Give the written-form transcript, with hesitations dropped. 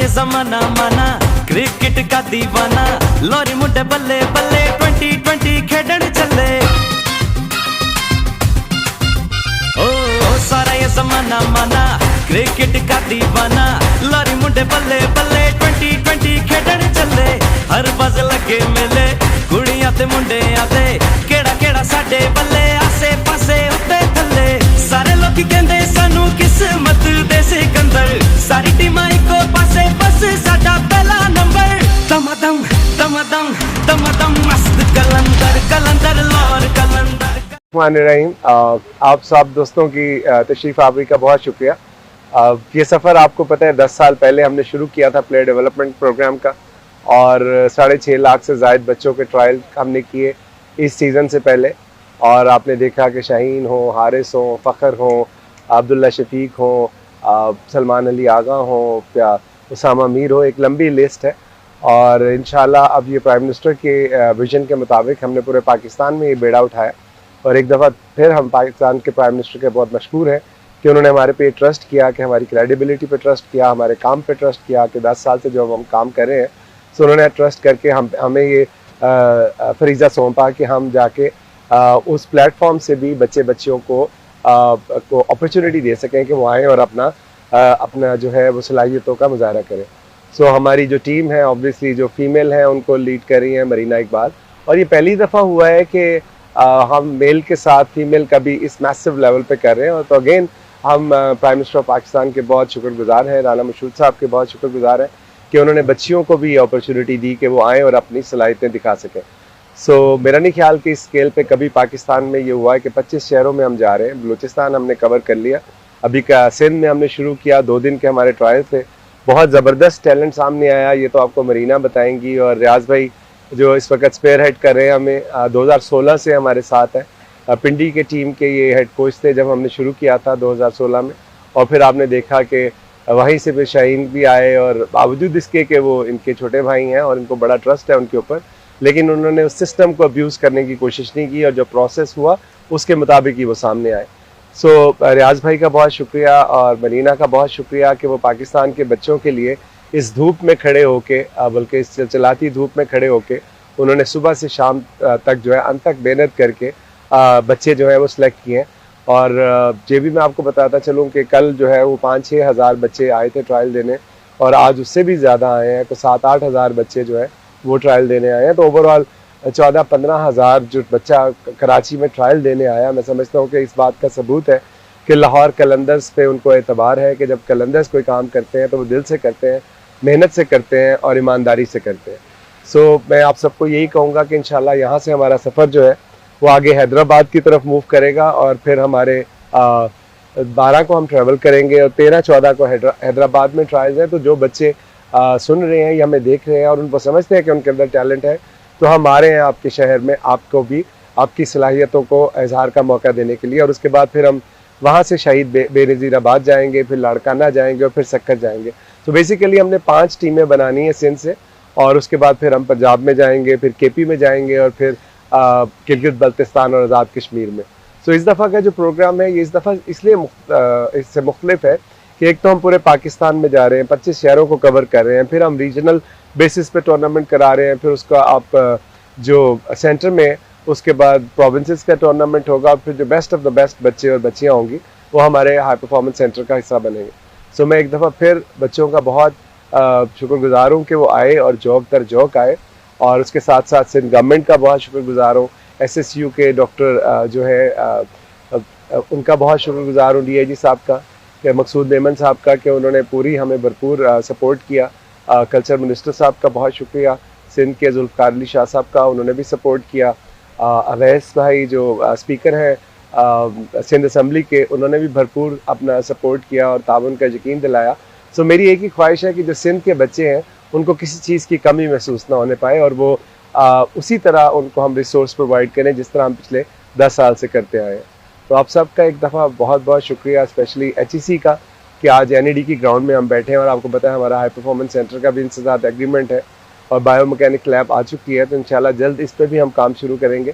जमाना माना क्रिकेट का दीवाना, लोरी मुंडे बल्ले बल्ले 2020 खेडन चले। ओ सारा ये जमाना माना क्रिकेट का दीवाना, लोरी मुंडे बल्ले बल्ले 2020 खेडन चले। हर बज लगे मेले कुड़ियां ते मुंडे आते, केड़ा केड़ा साडे बल्ले आसे पासे उत्ते थल्ले। सारे लोग कहंदे सानू किस्मत दे सिकंदर, सारी टीमां इको पासे बस साडा पहला नंबर। दमादम दमादम दमादम मस्त कलंदर कलंदर लाहौर कलंदर। रहीम, आप सब दोस्तों की तशरीफ आवरी का बहुत शुक्रिया। ये सफ़र आपको पता है 10 साल पहले हमने शुरू किया था प्लेयर डेवलपमेंट प्रोग्राम का, और 6.5 लाख से ज़ायद बच्चों के ट्रायल हमने किए इस सीज़न से पहले। और आपने देखा कि शाहीन हो, हारिस हो, फ़खर हो, अब्दुल्ला शफीक हो, सलमान अली आगा हो, या उसामा मीर हो, एक लंबी लिस्ट है। और इंशाल्लाह अब ये प्राइम मिनिस्टर के विजन के मुताबिक हमने पूरे पाकिस्तान में ये बेड़ा उठाया। और एक दफ़ा फिर हम पाकिस्तान के प्राइम मिनिस्टर के बहुत मशहूर हैं कि उन्होंने हमारे पे ट्रस्ट किया, कि हमारी क्रेडिबिलिटी पे ट्रस्ट किया, हमारे काम पे ट्रस्ट किया, कि 10 साल से जो हम काम कर रहे हैं सो उन्होंने ट्रस्ट करके हमें ये फरीज़ा सौंपा कि हम जाके उस प्लेटफॉर्म से भी बच्चियों को अपॉर्चुनिटी दे सकें कि वो आएँ और अपना जो है वो सलाहियतों का मुजाहरा करें। सो हमारी जो टीम है ऑब्वियसली जो फीमेल हैं उनको लीड कर रही हैं मरीना इकबाल, और ये पहली दफ़ा हुआ है कि हम मेल के साथ फीमेल का भी इस मैसिव लेवल पे कर रहे हैं। और तो अगेन हम प्राइम मिनिस्टर ऑफ पाकिस्तान के बहुत शुक्रगुजार हैं, राना मशहूद साहब के बहुत शुक्रगुजार हैं कि उन्होंने बच्चियों को भी अपॉर्चुनिटी दी कि वो आएँ और अपनी सलाहियतें दिखा सकें। सो मेरा नहीं ख्याल कि इस स्केल पे कभी पाकिस्तान में ये हुआ है कि 25 शहरों में हम जा रहे हैं। बलूचिस्तान हमने कवर कर लिया, अभी का सिंध में हमने शुरू किया, 2 दिन के हमारे ट्रायल थे, बहुत ज़बरदस्त टैलेंट सामने आया। ये तो आपको मरीना बताएंगी, और रियाज भाई जो इस वक्त स्पेयर हेड कर रहे हैं हमें 2016 से हमारे साथ है। पिंडी के टीम के ये हेड कोच थे जब हमने शुरू किया था 2016 में। और फिर आपने देखा कि वहीं से फिर शाहीन भी आए, और बावजूद इसके कि वो इनके छोटे भाई हैं और इनको बड़ा ट्रस्ट है उनके ऊपर, लेकिन उन्होंने उस सिस्टम को अब्यूज़ करने की कोशिश नहीं की, और जो प्रोसेस हुआ उसके मुताबिक ही वो सामने आए। सो रियाज भाई का बहुत शुक्रिया और मरीना का बहुत शुक्रिया कि वो पाकिस्तान के बच्चों के लिए इस धूप में खड़े होके, बल्कि इस चलचलाती धूप में खड़े होके उन्होंने सुबह से शाम तक जो है अंत तक मेहनत करके बच्चे जो है वो सिलेक्ट किए। और ये भी मैं आपको बताता चलूँ कि कल जो है वो 5-6 हज़ार बच्चे आए थे ट्रायल देने, और आज उससे भी ज़्यादा आए हैं, तो 7-8 हज़ार बच्चे जो है वो ट्रायल देने आए हैं। तो ओवरऑल 14-15 हज़ार जो बच्चा कराची में ट्रायल देने आया, मैं समझता हूँ कि इस बात का सबूत है कि लाहौर कलंदर्स पे उनको एतबार है कि जब कलंदर्स कोई काम करते हैं तो वो दिल से करते हैं, मेहनत से करते हैं और ईमानदारी से करते हैं। सो मैं आप सबको यही कहूँगा कि इंशाल्लाह यहाँ से हमारा सफ़र जो है वो आगे हैदराबाद की तरफ मूव करेगा, और फिर हमारे 12 को हम ट्रैवल करेंगे और 13-14 को हैदराबाद में ट्रायल्स हैं। तो जो बच्चे सुन रहे हैं या हमें देख रहे हैं और उनको समझते हैं कि उनके अंदर टैलेंट है, तो हम आ रहे हैं आपके शहर में आपको भी आपकी सलाहियतों को इजहार का मौका देने के लिए। और उसके बाद फिर हम वहाँ से शहीद बेनज़ीराबाद जाएंगे, फिर लाड़काना जाएंगे और फिर सक्कर जाएंगे। तो बेसिकली हमने 5 टीमें बनानी है सिंध से, और उसके बाद फिर हम पंजाब में जाएंगे, फिर केपी में जाएंगे, और फिर गिलगित बल्तिस्तान और आज़ाद कश्मीर में। सो इस दफ़ा का जो प्रोग्राम है ये इस दफ़ा इसलिए इससे मुख्तलिफ है कि एक तो हम पूरे पाकिस्तान में जा रहे हैं, 25 शहरों को कवर कर रहे हैं, फिर हम रीजनल बेसिस पे टूर्नामेंट करा रहे हैं, फिर उसका आप जो सेंटर में उसके बाद प्रोविंसेस का टूर्नामेंट होगा, फिर जो बेस्ट ऑफ द बेस्ट बच्चे और बच्चियाँ होंगी वो हमारे हाई परफॉर्मेंस सेंटर का हिस्सा बनेंगे। सो मैं एक दफ़ा फिर बच्चों का बहुत शुक्रगुजार हूँ कि वो आए और जौक दर जौक आए, और उसके साथ साथ सिंध गवर्नमेंट का बहुत शुक्रगुजार हूँ, SSU के डॉक्टर जो है उनका बहुत शुक्रगुजार हूँ, DIG साहब का, कि मकसूद मेमन साहब का, कि उन्होंने पूरी हमें भरपूर सपोर्ट किया। कल्चर मिनिस्टर साहब का बहुत शुक्रिया, सिंध के जुल्फ़िकार अली शाह साहब का, उन्होंने भी सपोर्ट किया। अवैस भाई जो स्पीकर हैं सिंध असम्बली के, उन्होंने भी भरपूर अपना सपोर्ट किया और ताउन का यकीन दिलाया। सो मेरी एक ही ख्वाहिश है कि जो सिंध के बच्चे हैं उनको किसी चीज़ की कमी महसूस ना होने पाए, और वो उसी तरह उनको हम रिसोर्स प्रोवाइड करें जिस तरह हम पिछले 10 साल से करते आए हैं। तो आप सबका एक दफ़ा बहुत बहुत शुक्रिया, स्पेशली HEC का, कि आज NED की ग्राउंड में हम बैठे हैं, और आपको पता है हमारा हाई परफॉर्मेंस सेंटर का भी इनसे साथ एग्रीमेंट है, और बायो मैकेनिक लैब आ चुकी है, तो इंशाल्लाह जल्द इस पर भी हम काम शुरू करेंगे।